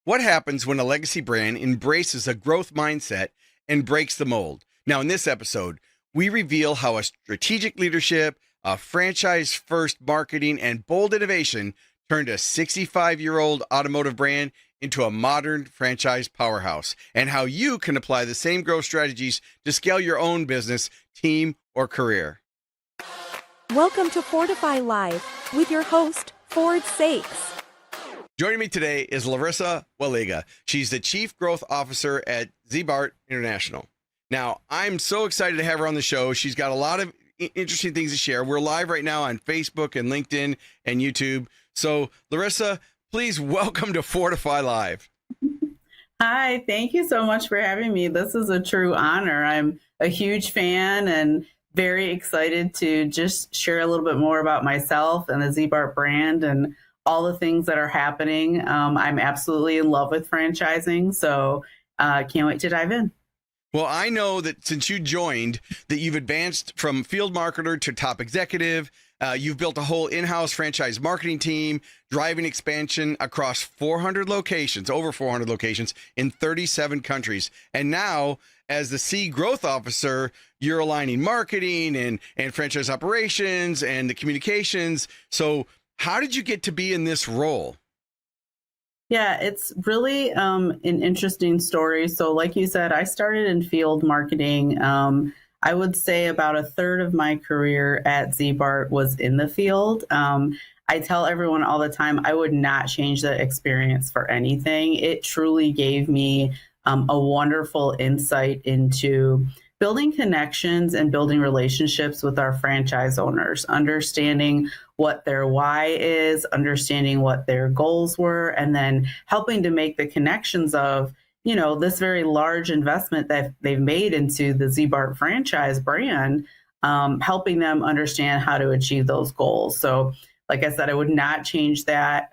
What happens when a legacy brand embraces a growth mindset and breaks the mold? Now, in this episode, we reveal how a strategic leadership, a franchise first marketing, and bold innovation turned a 65-year-old automotive brand into a modern franchise powerhouse, and how you can apply the same growth strategies to scale your own business, team, or career. Welcome to Fordify Live with your host, Ford Saeks. Joining me today is Larissa Waliga. She's the Chief Growth Officer at Ziebart International. Now, I'm so excited to have her on the show. She's got a lot of interesting things to share. We're live right now on Facebook and LinkedIn and YouTube. So, Larissa, please welcome to Fordify Live. Hi, thank you so much for having me. This is a true honor. I'm a huge fan and very excited to just share a little bit more about myself and the Ziebart brand and all the things that are happening. I'm absolutely in love with franchising, so can't wait to dive in. Well, I know that since you joined, that you've advanced from field marketer to top executive. You've built a whole in-house franchise marketing team, driving expansion across 400 locations, over 400 locations in 37 countries. And now, as the C Growth Officer, you're aligning marketing and franchise operations and the communications. So how did you get to be in this role? Yeah, it's really an interesting story. So like you said, I started in field marketing. I would say about a third of my career at Ziebart was in the field. I tell everyone all the time, I would not change the experience for anything. It truly gave me a wonderful insight into building connections and building relationships with our franchise owners, understanding what their why is, understanding what their goals were, and then helping to make the connections of, you know, this very large investment that they've made into the Ziebart franchise brand, helping them understand how to achieve those goals. So, like I said, I would not change that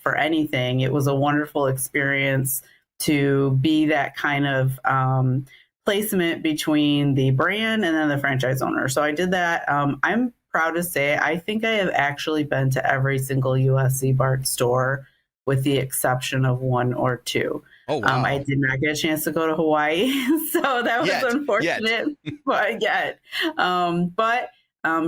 for anything. It was a wonderful experience to be that kind of placement between the brand and then the franchise owner. So I did that. I'm proud to say I think I have actually been to every single US Ziebart store with the exception of one or two. Oh, wow. I did not get a chance to go to Hawaii, so that was unfortunate. But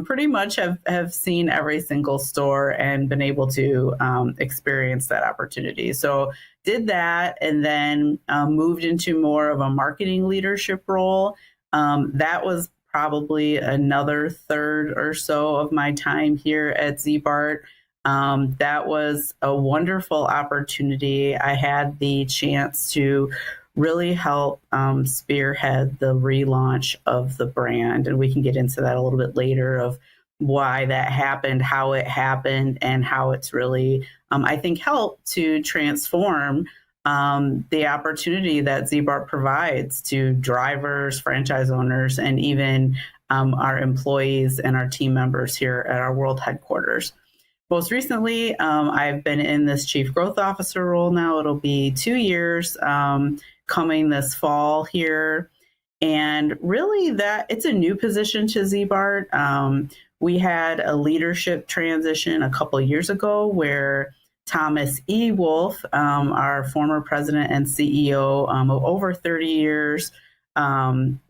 pretty much have seen every single store and been able to experience that opportunity. So did that and then moved into more of a marketing leadership role. That was probably another third or so of my time here at Ziebart. That was a wonderful opportunity. I had the chance to really help spearhead the relaunch of the brand. And we can get into that a little bit later of why that happened, how it happened, and how it's really, I think, helped to transform the opportunity that Ziebart provides to drivers, franchise owners, and even our employees and our team members here at our world headquarters. Most recently, I've been in this Chief Growth Officer role now. It'll be 2 years coming this fall here. And really that it's a new position to Ziebart. We had a leadership transition a couple of years ago where Thomas E. Wolf, our former president and CEO of over 30 years,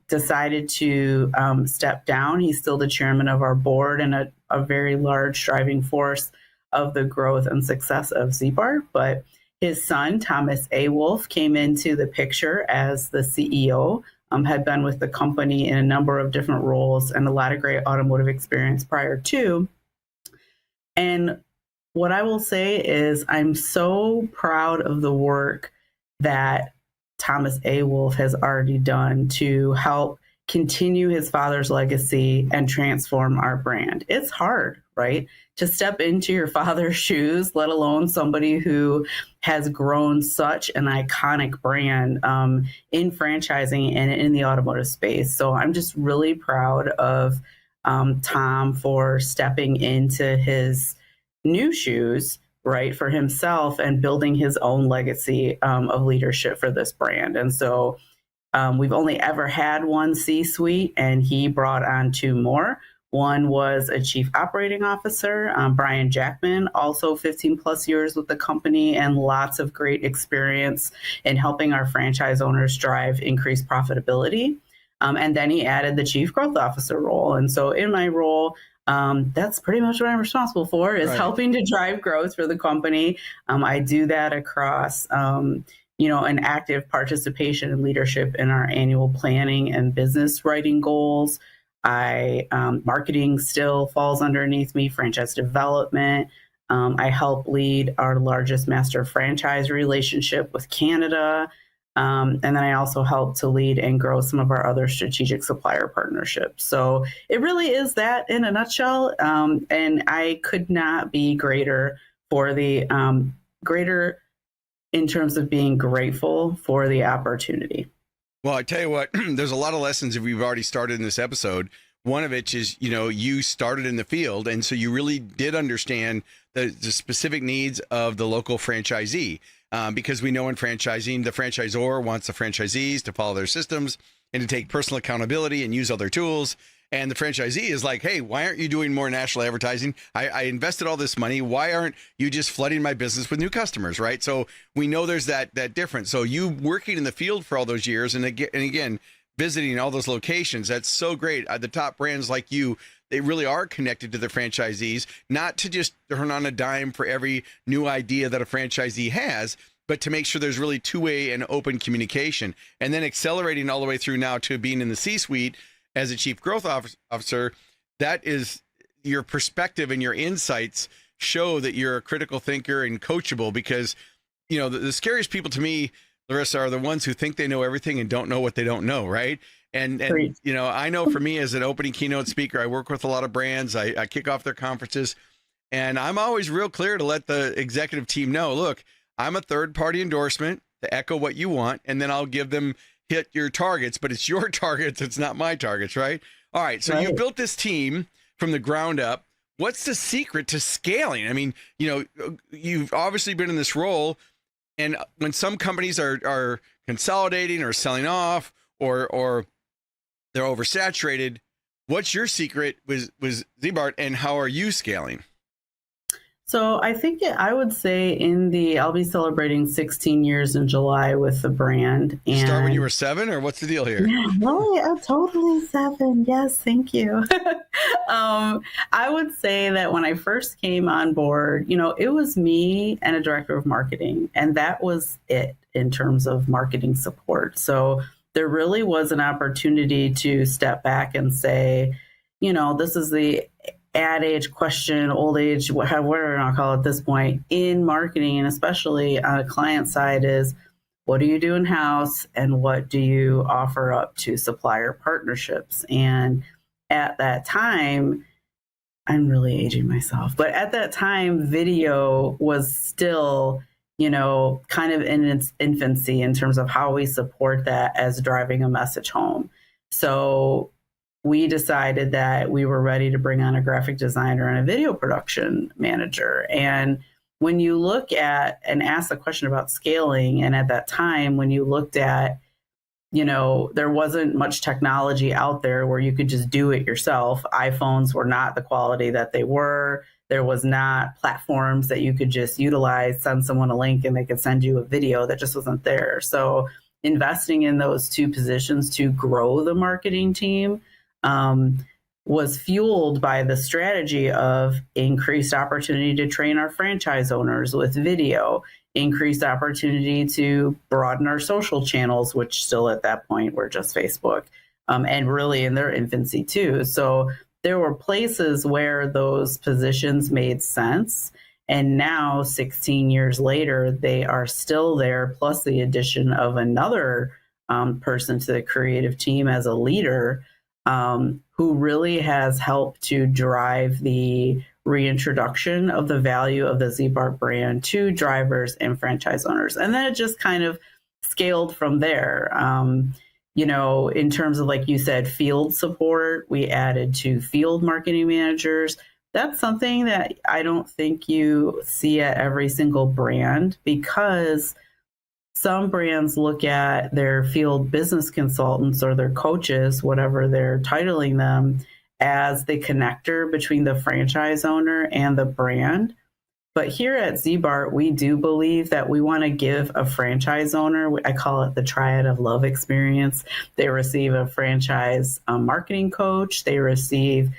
decided to step down. He's still the chairman of our board and a very large driving force of the growth and success of Ziebart. But his son, Thomas A. Wolf, came into the picture as the CEO, had been with the company in a number of different roles and a lot of great automotive experience prior to. And what I will say is I'm so proud of the work that Thomas A. Wolf has already done to help continue his father's legacy and transform our brand. It's hard, right? To step into your father's shoes, let alone somebody who has grown such an iconic brand in franchising and in the automotive space. So I'm just really proud of Tom for stepping into his new shoes, right, for himself and building his own legacy of leadership for this brand. And so we've only ever had one C-suite, and he brought on two more. One was a chief operating officer, Brian Jackman, also 15 plus years with the company and lots of great experience in helping our franchise owners drive increased profitability. And then he added the chief growth officer role. And so in my role, that's pretty much what I'm responsible for, is helping to drive growth for the company. I do that across, an active participation and leadership in our annual planning and business writing goals. Marketing still falls underneath me, franchise development. I help lead our largest master franchise relationship with Canada. And then I also help to lead and grow some of our other strategic supplier partnerships. So it really is that in a nutshell. And I could not be greater in terms of being grateful for the opportunity. Well, I tell you what, there's a lot of lessons that we've already started in this episode. One of which is, you started in the field. And so you really did understand the specific needs of the local franchisee. Because we know in franchising, the franchisor wants the franchisees to follow their systems and to take personal accountability and use other tools. And the franchisee is like, hey, why aren't you doing more national advertising? I invested all this money. Why aren't you just flooding my business with new customers, right? So we know there's that difference. So you working in the field for all those years and again, visiting all those locations, that's so great. The top brands like you, they really are connected to their franchisees, not to just turn on a dime for every new idea that a franchisee has, but to make sure there's really two-way and open communication. And then accelerating all the way through now to being in the C-suite as a chief growth officer, that is your perspective and your insights show that you're a critical thinker and coachable, because, the scariest people to me, Larissa, are the ones who think they know everything and don't know what they don't know, right? And I know for me as an opening keynote speaker, I work with a lot of brands. I kick off their conferences, and I'm always real clear to let the executive team know, look, I'm a third-party endorsement to echo what you want, and then I'll give them hit your targets, but it's your targets. It's not my targets, right? All right. So you built this team from the ground up. What's the secret to scaling? I mean, you've obviously been in this role, and when some companies are consolidating or selling off or they're oversaturated, what's your secret with Ziebart, and how are you scaling? So I think I would say I'll be celebrating 16 years in July with the brand. And start when you were 7, or what's the deal here? Yeah, totally 7. Yes, thank you. I would say that when I first came on board, it was me and a director of marketing, and that was it in terms of marketing support. So there really was an opportunity to step back and say, this is the ad age question, old age, whatever I'll call it at this point in marketing, and especially on a client side, is what do you do in house and what do you offer up to supplier partnerships? And at that time, I'm really aging myself, but at that time, video was still, kind of in its infancy in terms of how we support that as driving a message home. So we decided that we were ready to bring on a graphic designer and a video production manager. And when you look at and ask the question about scaling, and at that time, when you looked at, there wasn't much technology out there where you could just do it yourself. iPhones were not the quality that they were. There was not platforms that you could just utilize, send someone a link and they could send you a video. That just wasn't there. So investing in those two positions to grow the marketing team was fueled by the strategy of increased opportunity to train our franchise owners with video, increased opportunity to broaden our social channels, which still at that point were just Facebook, and really in their infancy too. So there were places where those positions made sense. And now 16 years later, they are still there, plus the addition of another person to the creative team as a leader, who really has helped to drive the reintroduction of the value of the Ziebart brand to drivers and franchise owners. And then it just kind of scaled from there. In terms of, like you said, field support, we added 2 field marketing managers. That's something that I don't think you see at every single brand, because some brands look at their field business consultants or their coaches, whatever they're titling them, as the connector between the franchise owner and the brand. But here at Ziebart, we do believe that we want to give a franchise owner, I call it the triad of love experience. They receive a franchise marketing coach. They receive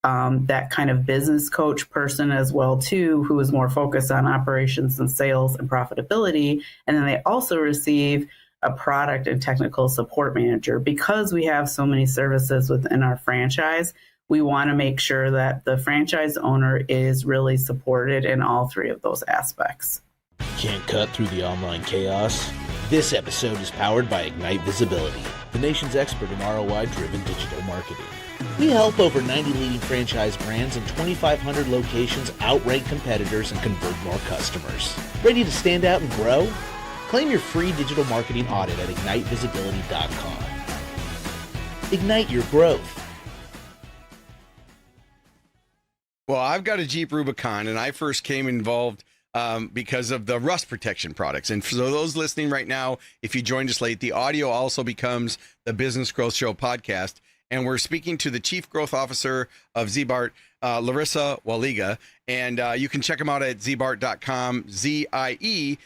that kind of business coach person as well, too, who is more focused on operations and sales and profitability. And then they also receive a product and technical support manager. Because we have so many services within our franchise, we want to make sure that the franchise owner is really supported in all three of those aspects. Can't cut through the online chaos? This episode is powered by Ignite Visibility, the nation's expert in ROI-driven digital marketing. We help over 90 leading franchise brands in 2,500 locations outrank competitors and convert more customers. Ready to stand out and grow? Claim your free digital marketing audit at ignitevisibility.com. Ignite your growth. Well, I've got a Jeep Rubicon, and I first came involved because of the rust protection products. And for those listening right now, if you joined us late, the audio also becomes the Business Growth Show podcast. And we're speaking to the Chief Growth Officer of Ziebart, Larissa Waliga. And you can check them out at Ziebart.com, Ziebart.com.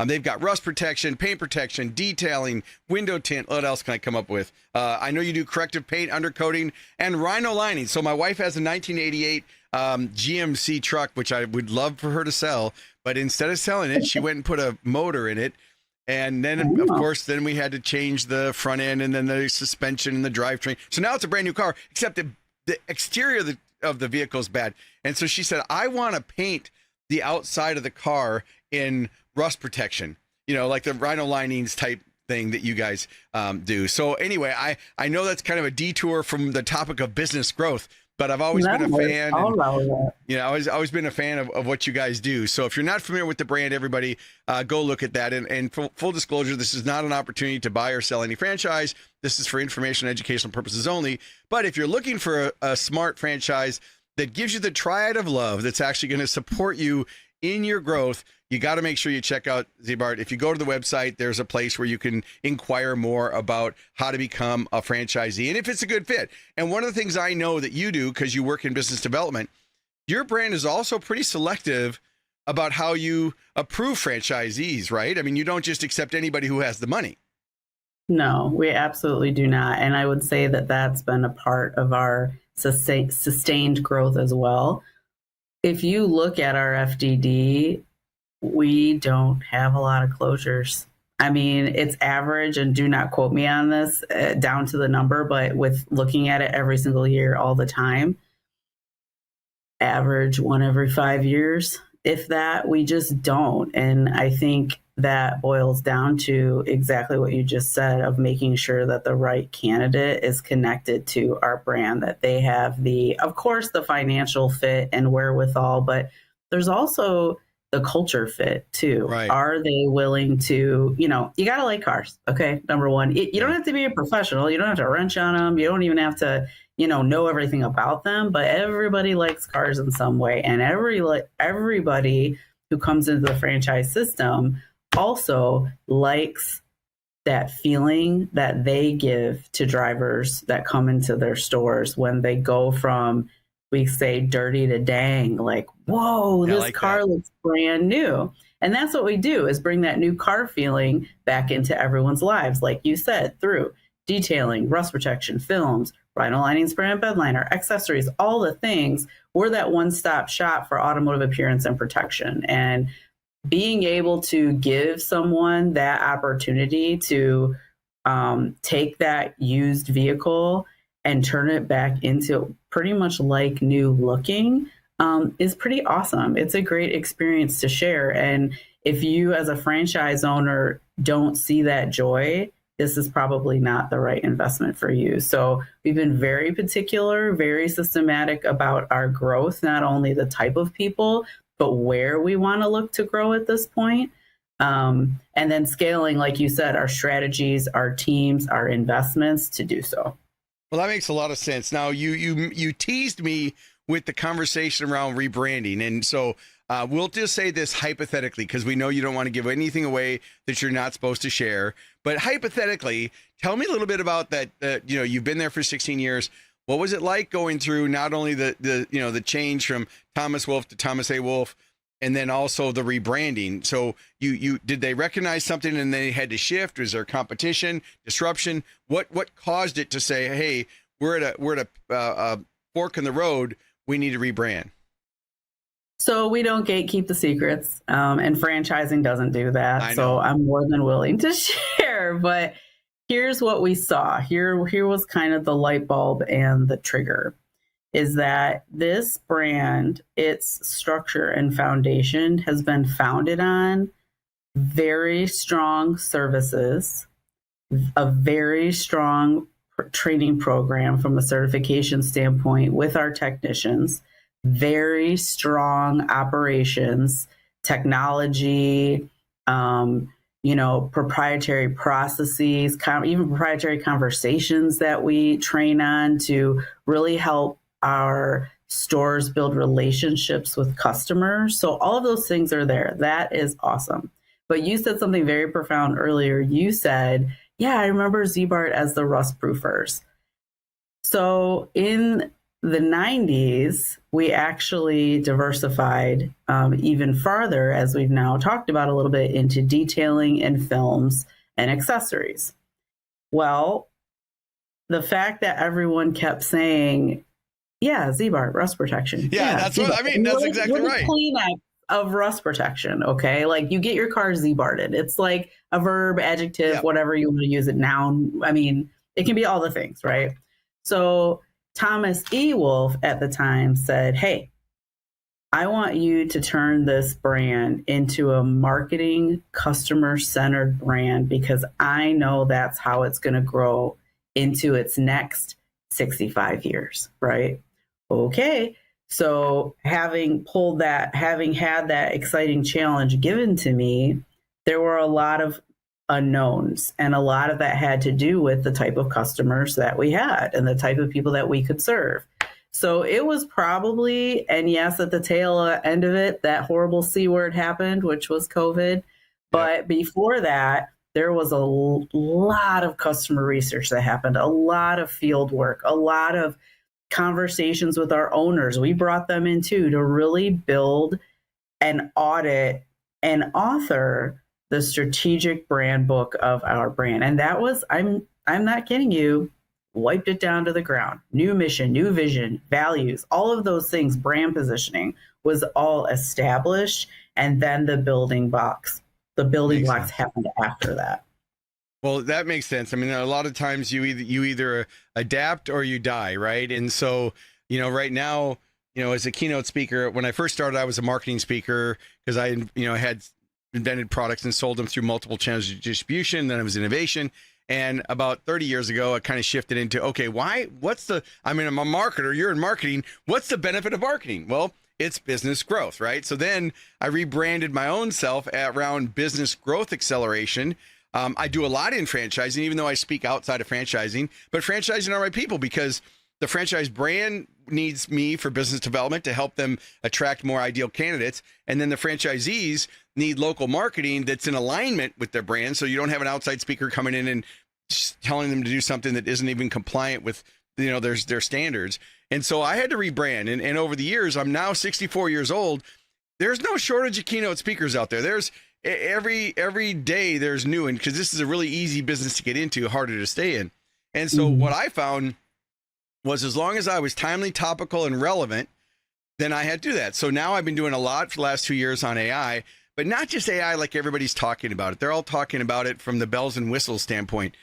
They've got rust protection, paint protection, detailing, window tint. What else can I come up with? I know you do corrective paint, undercoating, and rhino lining. So my wife has a 1988 GMC truck, which I would love for her to sell. But instead of selling it, she went and put a motor in it. And then, of course, then we had to change the front end and then the suspension and the drivetrain. So now it's a brand new car, except the exterior of the vehicle is bad. And so she said, I want to paint the outside of the car in rust protection, like the rhino linings type thing that you guys do. So anyway, I know that's kind of a detour from the topic of business growth, but I've always been a fan. I've always been a fan of what you guys do. So if you're not familiar with the brand, everybody go look at that. And full disclosure, this is not an opportunity to buy or sell any franchise. This is for information and educational purposes only. But if you're looking for a smart franchise that gives you the triad of love that's actually going to support you in your growth, you got to make sure you check out Ziebart. If you go to the website, there's a place where you can inquire more about how to become a franchisee and if it's a good fit. And one of the things I know that you do, because you work in business development, your brand is also pretty selective about how you approve franchisees, right? I mean, you don't just accept anybody who has the money. No, we absolutely do not. And I would say that that's been a part of our sustained growth as well. If you look at our FDD, we don't have a lot of closures. I mean, it's average, and do not quote me on this down to the number, but with looking at it every single year, all the time, average 1 every 5 years. If that, we just don't. And I think that boils down to exactly what you just said, of making sure that the right candidate is connected to our brand, that they have of course, the financial fit and wherewithal, but there's also the culture fit too. Right. Are they willing to, you got to like cars. Okay. Number one, you don't have to be a professional. You don't have to wrench on them. You don't even have to, know everything about them, but everybody likes cars in some way. And everybody who comes into the franchise system also likes that feeling that they give to drivers that come into their stores when they go from, we say, dirty to dang, like, whoa, this car looks brand new. And that's what we do, is bring that new car feeling back into everyone's lives. Like you said, through detailing, rust protection, films, rhino lining, spray and bed liner, accessories, all the things. We're that one-stop shop for automotive appearance and protection. And being able to give someone that opportunity to take that used vehicle and turn it back into pretty much like new looking is pretty awesome. It's a great experience to share. And if you as a franchise owner don't see that joy, this is probably not the right investment for you. So we've been very particular, very systematic about our growth, not only the type of people, but where we want to look to grow at this point. And then scaling, like you said, our strategies, our teams, our investments to do so. Well, that makes a lot of sense. Now, you teased me with the conversation around rebranding. And so We'll just say this hypothetically, because we know you don't want to give anything away that you're not supposed to share. But hypothetically, tell me a little bit about that. You've been there for 16 years. What was it like going through not only the change from Thomas Wolfe to Thomas A. Wolfe, and then also the rebranding? So you did they recognize something and they had to shift? Was there competition, disruption? What caused it to say, hey, we're at a fork in the road, we need to rebrand? So we don't gatekeep the secrets, and franchising doesn't do that. So I'm more than willing to share. But here's what we saw. Here was kind of the light bulb and the trigger, is that this brand, its structure and foundation has been founded on very strong services, a very strong training program from a certification standpoint with our technicians, very strong operations, technology, proprietary processes, even proprietary conversations that we train on to really help our stores build relationships with customers. So all of those things are there. That is awesome. But you said something very profound earlier. You said, yeah, I remember Ziebart as the rust proofers. So in the 90s, we actually diversified even farther, as we've now talked about a little bit, into detailing and films and accessories. Well, the fact that everyone kept saying, yeah, Ziebart, rust protection. Yeah, that's Ziebart. What I mean. That's exactly right. Kleenex of rust protection, okay? Like, you get your car Ziebarted. It's like a verb, adjective, whatever you want to use it, noun. I mean, it can be all the things, right? So Thomas E. Wolfe at the time said, hey, I want you to turn this brand into a marketing, customer-centered brand, because I know that's how it's going to grow into its next 65 years, right? Okay. So having had that exciting challenge given to me, there were a lot of unknowns, and a lot of that had to do with the type of customers that we had and the type of people that we could serve. So it was probably, and yes, at the tail end of it, that horrible C word happened, which was COVID. But before that, there was a lot of customer research that happened, a lot of field work, a lot of conversations with our owners. We brought them in too to really build and audit and author the strategic brand book of our brand. And that was, I'm not kidding you, wiped it down to the ground. New mission, new vision, values, all of those things, brand positioning was all established. And then the building blocks happened after that. Well, that makes sense. I mean, a lot of times you either adapt or you die, right? And so, right now, as a keynote speaker, when I first started, I was a marketing speaker because I, had invented products and sold them through multiple channels of distribution. Then it was innovation. And about 30 years ago, I kind of shifted into, okay, I'm a marketer, you're in marketing. What's the benefit of marketing? Well, it's business growth, right? So then I rebranded my own self around business growth acceleration. I do a lot in franchising, even though I speak outside of franchising, but franchising are my people, because the franchise brand needs me for business development to help them attract more ideal candidates. And then the franchisees need local marketing that's in alignment with their brand. So you don't have an outside speaker coming in and telling them to do something that isn't even compliant with, their standards. And so I had to rebrand. And over the years, I'm now 64 years old. There's no shortage of keynote speakers out there. There's every day there's new, and because this is a really easy business to get into, harder to stay in. And so what I found was, as long as I was timely, topical, and relevant, then I had to do that. So now I've been doing a lot for the last 2 years on AI, but not just AI like everybody's talking about it. They're all talking about it from the bells and whistles standpoint.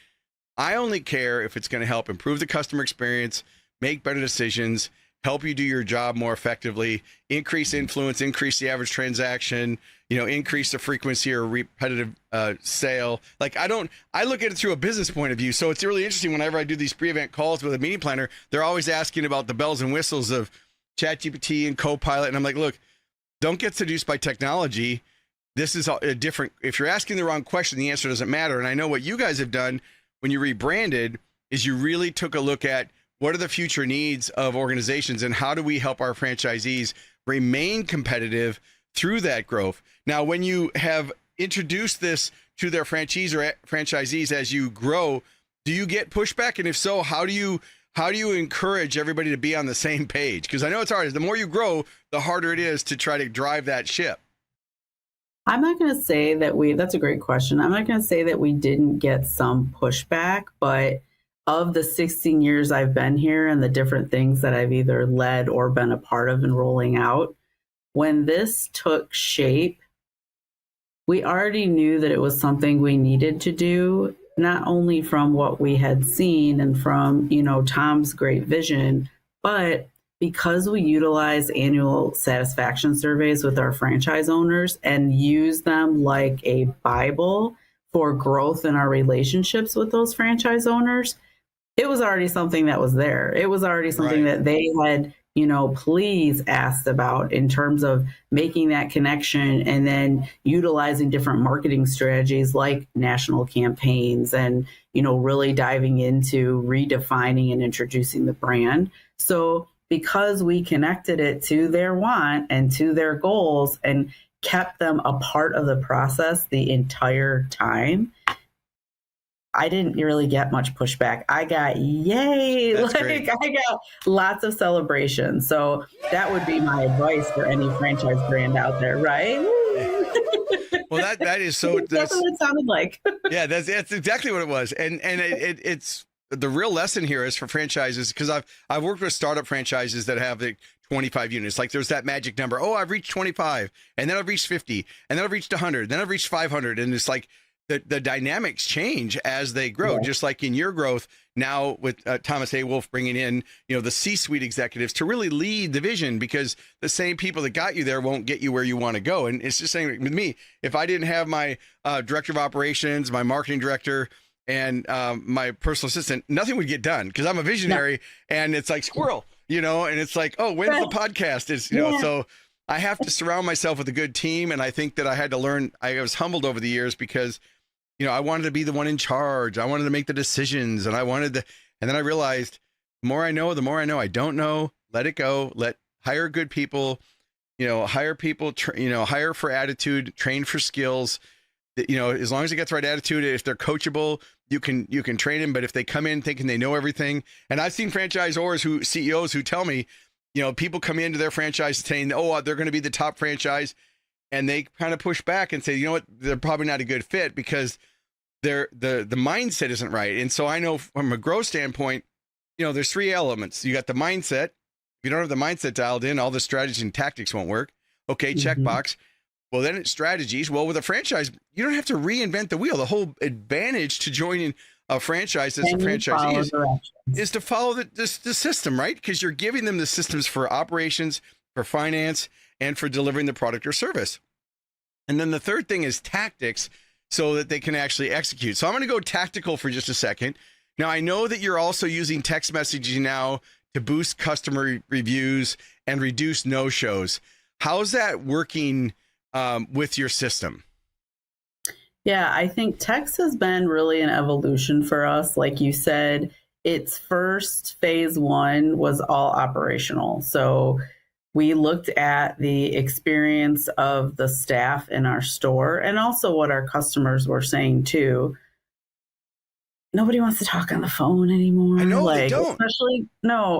I only care if it's going to help improve the customer experience, make better decisions, help you do your job more effectively, increase influence, increase the average transaction, increase the frequency or repetitive sale. Like, I look at it through a business point of view. So it's really interesting. Whenever I do these pre-event calls with a meeting planner, they're always asking about the bells and whistles of ChatGPT and Copilot. And I'm like, look, don't get seduced by technology. This is a different, if you're asking the wrong question, the answer doesn't matter. And I know what you guys have done when you rebranded is you really took a look at what are the future needs of organizations and how do we help our franchisees remain competitive through that growth. Now, when you have introduced this to their franchisees as you grow, do you get pushback? And if so, how do you encourage everybody to be on the same page? Because I know it's hard. The more you grow, the harder it is to try to drive that ship. I'm not going to say that that's a great question. I'm not going to say that we didn't get some pushback, but of the 16 years I've been here and the different things that I've either led or been a part of in rolling out, when this took shape, we already knew that it was something we needed to do, not only from what we had seen and from, Tom's great vision, but because we utilize annual satisfaction surveys with our franchise owners and use them like a Bible for growth in our relationships with those franchise owners, it was already something that was there. It was already something that they had, please asked about in terms of making that connection and then utilizing different marketing strategies like national campaigns and, really diving into redefining and introducing the brand. So because we connected it to their want and to their goals and kept them a part of the process the entire time, I didn't really get much pushback. I got yay. That's great. I got lots of celebration. So that would be my advice for any franchise brand out there, right? Well, that is so. That's what it sounded like. Yeah, that's exactly what it was. And it's the real lesson here is for franchises, because I've worked with startup franchises that have 25 units. Like there's that magic number. Oh, I've reached 25, and then I've reached 50, and then I've reached 100, then I've reached 500, and it's like the dynamics change as they grow. Yeah. Just like in your growth now with Thomas A. Wolf bringing in the C-suite executives to really lead the vision, because the same people that got you there won't get you where you want to go. And it's just saying with me, if I didn't have my director of operations, my marketing director, and my personal assistant, nothing would get done because I'm a visionary. And it's like squirrel, and it's like, oh, when's the podcast? So I have to surround myself with a good team. And I think that I had to learn, I was humbled over the years because, I wanted to be the one in charge. I wanted to make the decisions, and and then I realized the more I know, I don't know, let it go, hire good people, hire people, hire for attitude, train for skills. As long as they get the right attitude, if they're coachable, you can train them. But if they come in thinking they know everything, and I've seen CEOs who tell me, people come into their franchise saying, oh, they're going to be the top franchise. And they kind of push back and say, you know what, they're probably not a good fit because the mindset isn't right. And so I know from a growth standpoint, there's three elements. You got the mindset. If you don't have the mindset dialed in, all the strategies and tactics won't work. Okay, checkbox. Well, then it's strategies. Well, with a franchise, you don't have to reinvent the wheel. The whole advantage to joining a franchise as a franchisee is to follow the system, right? Because you're giving them the systems for operations, for finance, and for delivering the product or service. And then the third thing is tactics, so that they can actually execute. So I'm going to go tactical for just a second. Now, I know that you're also using text messaging now to boost customer reviews and reduce no-shows. How's that working with your system? Yeah, I think text has been really an evolution for us. Like you said, its first phase one was all operational. So we looked at the experience of the staff in our store and also what our customers were saying too. Nobody wants to talk on the phone anymore. I know, they don't.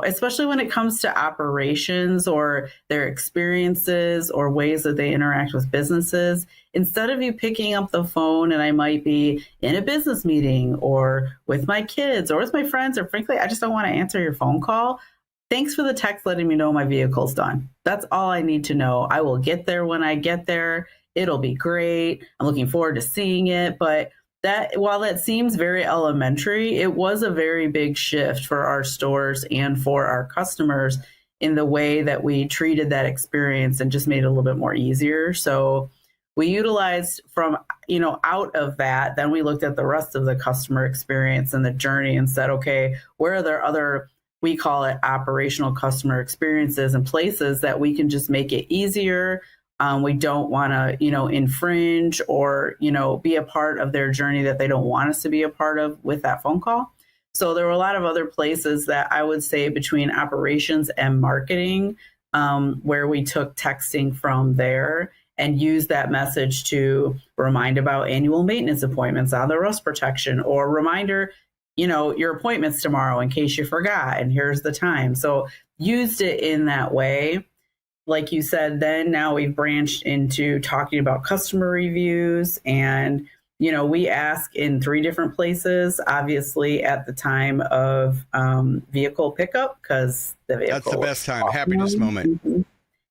Especially when it comes to operations or their experiences or ways that they interact with businesses. Instead of you picking up the phone, and I might be in a business meeting or with my kids or with my friends, or frankly, I just don't want to answer your phone call. Thanks for the text letting me know my vehicle's done. That's all I need to know. I will get there when I get there. It'll be great. I'm looking forward to seeing it. But while that seems very elementary, it was a very big shift for our stores and for our customers in the way that we treated that experience and just made it a little bit more easier. So we utilized from, out of that, then we looked at the rest of the customer experience and the journey and said, okay, where are there other, we call it operational customer experiences and places that we can just make it easier. We don't want to, infringe or, be a part of their journey that they don't want us to be a part of with that phone call. So there were a lot of other places that I would say between operations and marketing where we took texting from there and use that message to remind about annual maintenance appointments on the rust protection, or reminder, your appointments tomorrow in case you forgot, and here's the time. So used it in that way. Like you said, then now we've branched into talking about customer reviews, and we ask in 3 different places, obviously at the time of vehicle pickup, because that's the best time. Happiness moment. Mm-hmm.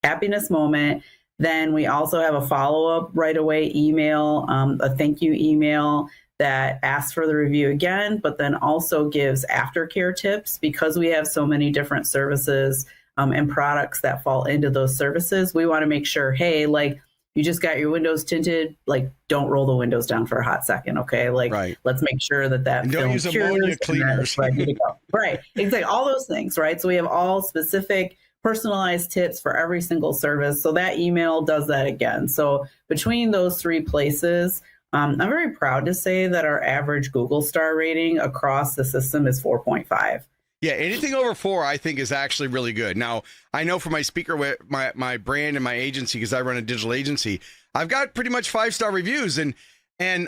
Happiness moment. Then we also have a follow-up right away email, a thank you email that asks for the review again, but then also gives aftercare tips, because we have so many different services and products that fall into those services. We want to make sure, hey, like, you just got your windows tinted, like, don't roll the windows down for a hot second, okay? Like, let's make sure that and don't use ammonia cleaners. Ready to go. Right, exactly, all those things, right? So we have all specific personalized tips for every single service. So that email does that again. So between those 3 places, I'm very proud to say that our average Google star rating across the system is 4.5. Yeah, anything over 4, I think, is actually really good. Now, I know for my speaker, my brand and my agency, because I run a digital agency, I've got pretty much 5-star reviews, and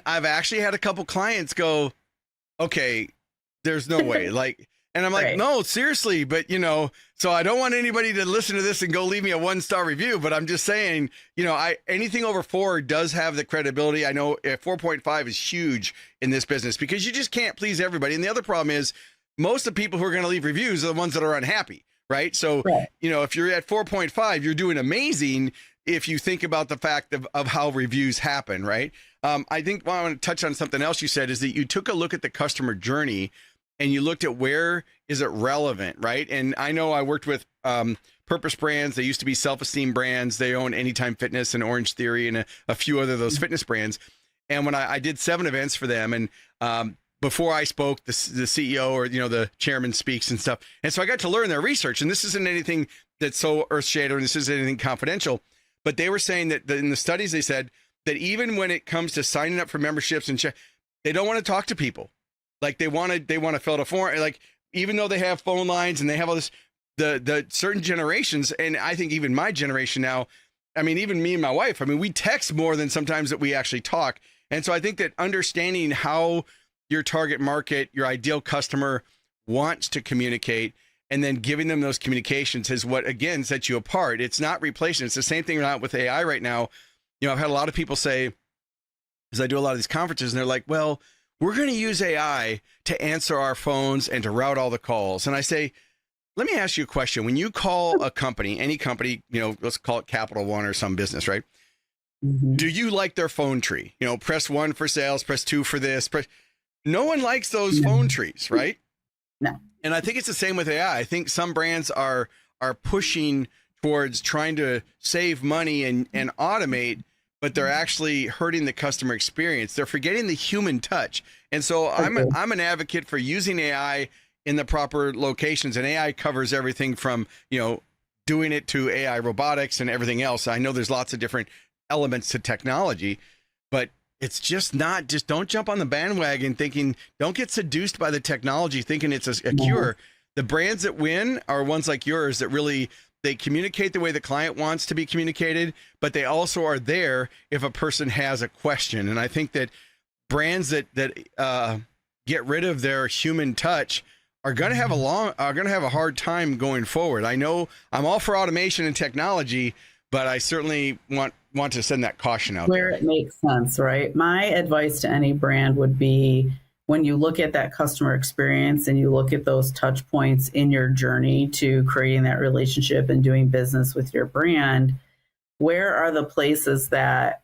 I've actually had a couple clients go, okay, there's no way, like, and I'm like, no, seriously, but so I don't want anybody to listen to this and go leave me a 1-star review, but I'm just saying, anything over 4 does have the credibility. I know 4.5 is huge in this business, because you just can't please everybody. And the other problem is, most of the people who are going to leave reviews are the ones that are unhappy, right? So, if you're at 4.5, you're doing amazing if you think about the fact of how reviews happen, right? I think I want to touch on something else you said, is that you took a look at the customer journey and you looked at where is it relevant, right? And I know I worked with Purpose Brands. They used to be Self-Esteem Brands. They own Anytime Fitness and Orange Theory and a few other of those fitness brands. And when I did 7 events for them, and before I spoke, the CEO or the chairman speaks and stuff, and so I got to learn their research. And this isn't anything that's so earth-shattering. This isn't anything confidential. But they were saying that in the studies, they said that even when it comes to signing up for memberships they don't want to talk to people. Like they want to fill out a form. Like, even though they have phone lines and they have all this, the certain generations, and I think even my generation now, I mean, even me and my wife, I mean, we text more than sometimes that we actually talk. And so I think that understanding how your target market, your ideal customer wants to communicate, and then giving them those communications is what, again, sets you apart. It's not replacing. It's the same thing with AI right now. I've had a lot of people say, as I do a lot of these conferences, and they're like, well, we're going to use AI to answer our phones and to route all the calls. And I say, let me ask you a question. When you call a company, any company, let's call it Capital One or some business, right? Mm-hmm. Do you like their phone tree? Press 1 for sales, press 2 for this. No one likes those phone trees, right? No. And I think it's the same with AI. I think some brands are pushing towards trying to save money and automate, but they're actually hurting the customer experience. They're forgetting the human touch. And so I'm an advocate for using AI in the proper locations, and AI covers everything from, doing it to AI robotics and everything else. I know there's lots of different elements to technology, but it's just don't jump on the bandwagon don't get seduced by the technology thinking it's a cure. The brands that win are ones like yours that really, they communicate the way the client wants to be communicated, but they also are there if a person has a question. And I think that brands that get rid of their human touch are going to have a hard time going forward. I know I'm all for automation and technology, but I certainly want to send that caution out where it makes sense, right? My advice to any brand would be, when you look at that customer experience and you look at those touch points in your journey to creating that relationship and doing business with your brand, where are the places that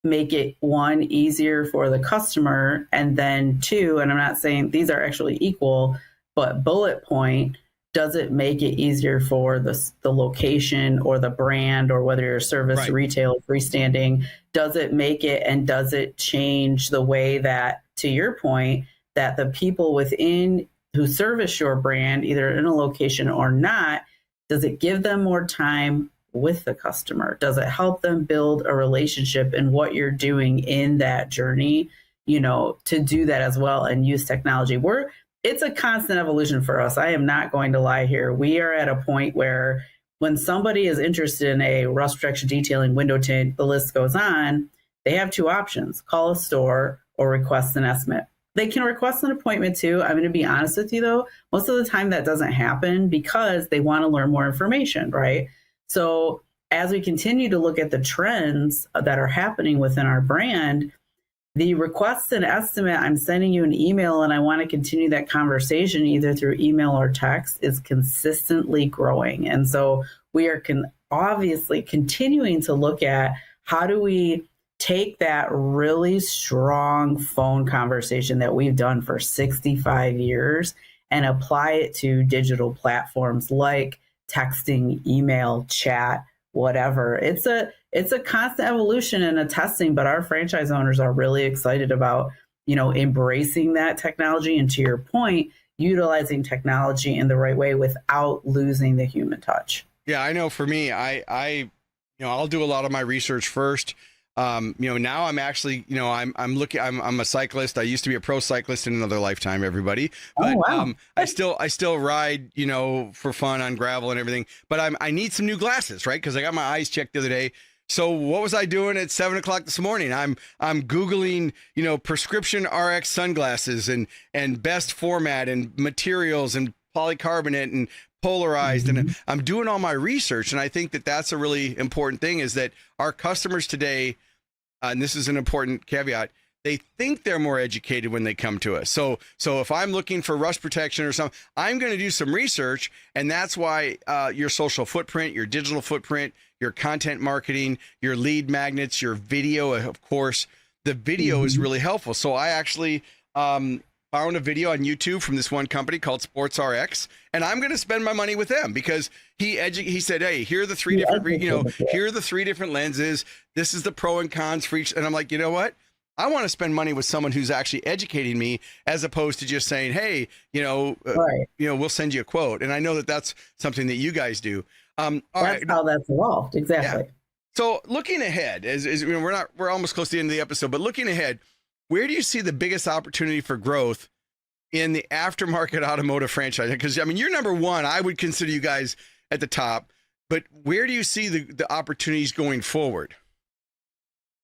make it, 1, easier for the customer, and then 2, and I'm not saying these are actually equal, but bullet point, does it make it easier for the location or the brand, or whether you're a service, retail, freestanding? Does it make it, and does it change the way that, to your point, that the people within who service your brand, either in a location or not, does it give them more time with the customer? Does it help them build a relationship in what you're doing in that journey, to do that as well and use technology? It's a constant evolution for us. I am not going to lie here. We are at a point where when somebody is interested in a rust protection detailing, window tint, the list goes on, they have two options: call a store or request an estimate. They can request an appointment too. I'm going to be honest with you though, most of the time that doesn't happen because they want to learn more information, right? So as we continue to look at the trends that are happening within our brand, the request an estimate, I'm sending you an email and I want to continue that conversation either through email or text, is consistently growing. And so we are obviously continuing to look at how do we take that really strong phone conversation that we've done for 65 years and apply it to digital platforms like texting, email, chat, whatever. It's a constant evolution and a testing, but our franchise owners are really excited about, embracing that technology. And to your point, utilizing technology in the right way without losing the human touch. Yeah, I know for me, I'll do a lot of my research first. Now I'm actually, I'm a cyclist. I used to be a pro cyclist in another lifetime, everybody. But wow. I still ride, for fun on gravel and everything. But I need some new glasses, right? Because I got my eyes checked the other day. So what was I doing at 7:00 this morning? I'm Googling, prescription RX sunglasses and best format and materials and polycarbonate and polarized. And I'm doing all my research. And I think that that's a really important thing, is that our customers today, and this is an important caveat, they think they're more educated when they come to us. So if I'm looking for rust protection or something, I'm going to do some research. And that's why your social footprint, your digital footprint, your content marketing, your lead magnets, your video, of course, the video is really helpful. So I actually found a video on YouTube from this one company called Sports RX, and I'm going to spend my money with them because he said, hey, here are the three here are the three different lenses. This is the pro and cons for each. And I'm like, you know what? I want to spend money with someone who's actually educating me, as opposed to just saying, hey, we'll send you a quote. And I know that that's something that you guys do. That's how that's evolved. Exactly. Yeah. So looking ahead, we're almost close to the end of the episode, but looking ahead, where do you see the biggest opportunity for growth in the aftermarket automotive franchise? Because, you're number one. I would consider you guys at the top. But where do you see the opportunities going forward?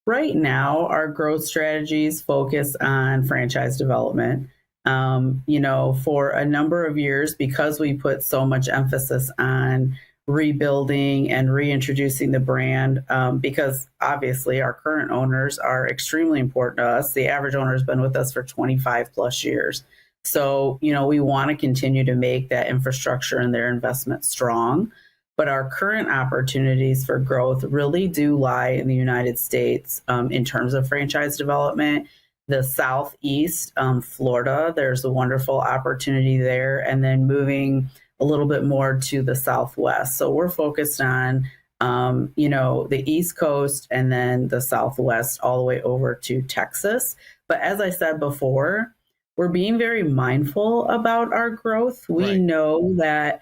Right now, our growth strategies focus on franchise development. For a number of years, because we put so much emphasis on rebuilding and reintroducing the brand, because obviously our current owners are extremely important to us. The average owner has been with us for 25 plus years. So, we want to continue to make that infrastructure and their investment strong. But our current opportunities for growth really do lie in the United States in terms of franchise development. The Southeast, Florida, there's a wonderful opportunity there. And then moving a little bit more to the Southwest. So we're focused on, the East Coast and then the Southwest all the way over to Texas. But as I said before, we're being very mindful about our growth. We know that,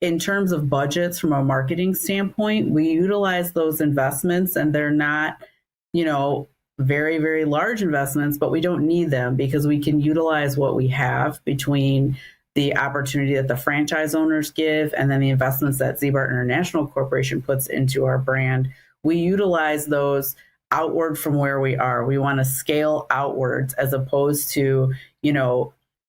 in terms of budgets from a marketing standpoint, we utilize those investments, and they're not, very, very large investments, but we don't need them because we can utilize what we have between the opportunity that the franchise owners give and then the investments that Ziebart International Corporation puts into our brand. We utilize those outward from where we are. We want to scale outwards as opposed to,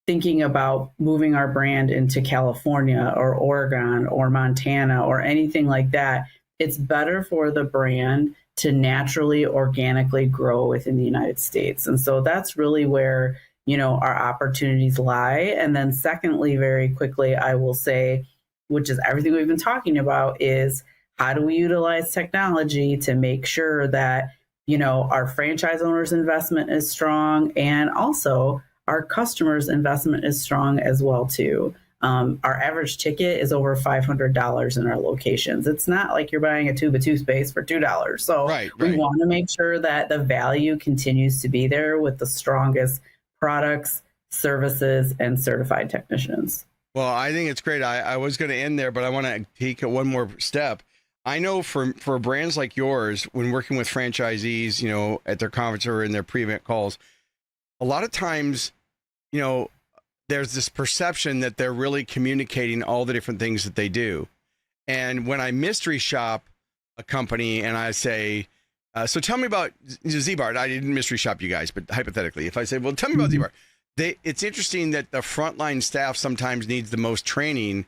thinking about moving our brand into California or Oregon or Montana or anything like that. It's better for the brand to naturally, organically grow within the United States. And so that's really where, our opportunities lie. And then secondly, very quickly, I will say, which is everything we've been talking about, is how do we utilize technology to make sure that, our franchise owners' investment is strong, and also our customers' investment is strong as well, too. Our average ticket is over $500 in our locations. It's not like you're buying a tube of toothpaste for $2. So we want to make sure that the value continues to be there with the strongest products, services, and certified technicians. Well, I think it's great. I was going to end there, but I want to take it one more step. I know for brands like yours, when working with franchisees, at their conference or in their pre-event calls, a lot of times, there's this perception that they're really communicating all the different things that they do. And when I mystery shop a company and I say, so tell me about Ziebart. I didn't mystery shop you guys, but hypothetically, if I say, well, tell me about Ziebart. It's interesting that the frontline staff sometimes needs the most training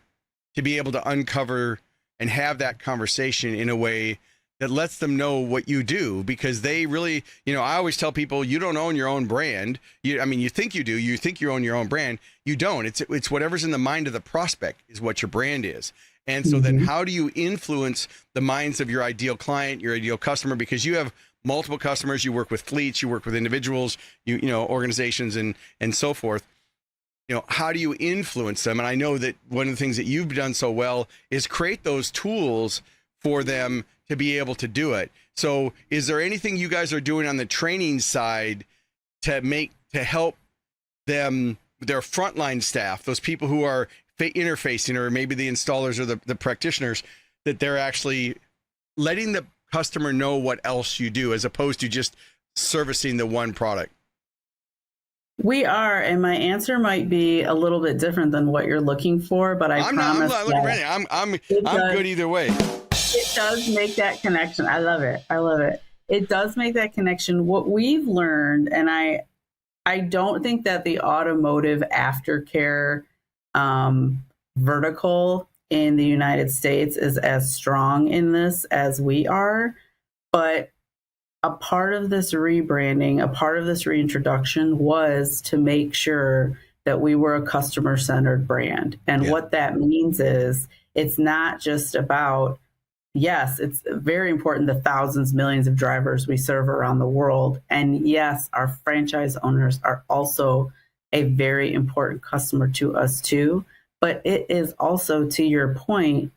to be able to uncover and have that conversation in a way that lets them know what you do, because they really, I always tell people, you don't own your own brand. You think you do. You think you own your own brand. You don't. It's whatever's in the mind of the prospect is what your brand is. And so then how do you influence the minds of your ideal client, your ideal customer? Because you have multiple customers, you work with fleets, you work with individuals, organizations and so forth. How do you influence them? And I know that one of the things that you've done so well is create those tools for them to be able to do it. So is there anything you guys are doing on the training side to help them, their frontline staff, those people who are interfacing, or maybe the installers or the practitioners, that they're actually letting the customer know what else you do as opposed to just servicing the one product? We are, and my answer might be a little bit different than what you're looking for, but I'm good either way. It does make that connection. I love it. It does make that connection. What we've learned, and I don't think that the automotive aftercare vertical in the United States is as strong in this as we are, but a part of this rebranding, a part of this reintroduction was to make sure that we were a customer-centered brand. And what that means is it's not just about, yes, it's very important, the thousands, millions of drivers we serve around the world. And yes, our franchise owners are also a very important customer to us too. But it is also, to your point,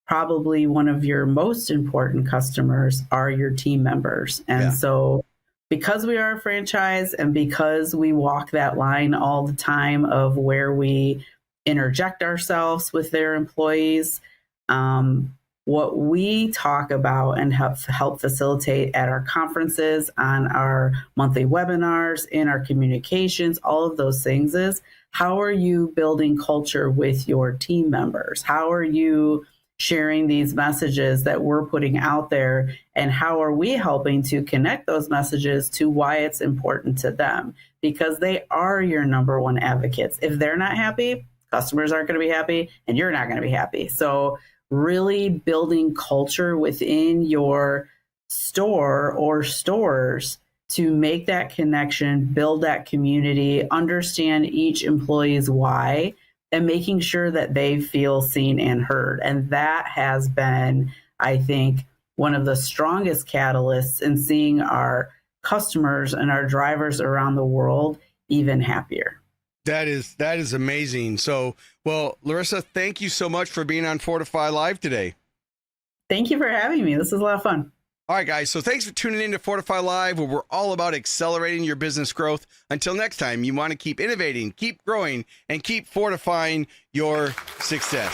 probably one of your most important customers are your team members. And so because we are a franchise and because we walk that line all the time of where we interject ourselves with their employees, what we talk about and help facilitate at our conferences, on our monthly webinars, in our communications, all of those things is, how are you building culture with your team members? How are you sharing these messages that we're putting out there? And how are we helping to connect those messages to why it's important to them? Because they are your number one advocates. If they're not happy, customers aren't going to be happy, and you're not going to be happy. So really building culture within your store or stores to make that connection, build that community, understand each employee's why, and making sure that they feel seen and heard. And that has been, I think, one of the strongest catalysts in seeing our customers and our drivers around the world even happier. That is amazing. So, well, Larissa, thank you so much for being on Fordify Live today. Thank you for having me. This is a lot of fun. All right, guys. So thanks for tuning in to Fordify Live, where we're all about accelerating your business growth. Until next time, you want to keep innovating, keep growing, and keep fortifying your success.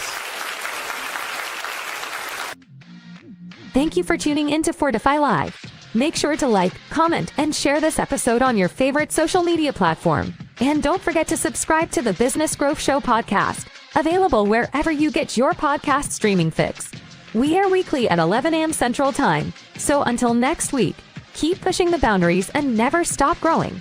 Thank you for tuning in to Fordify Live. Make sure to like, comment, and share this episode on your favorite social media platform. And don't forget to subscribe to the Business Growth Show podcast, available wherever you get your podcast streaming fix. We air weekly at 11 a.m. Central Time. So until next week, keep pushing the boundaries and never stop growing.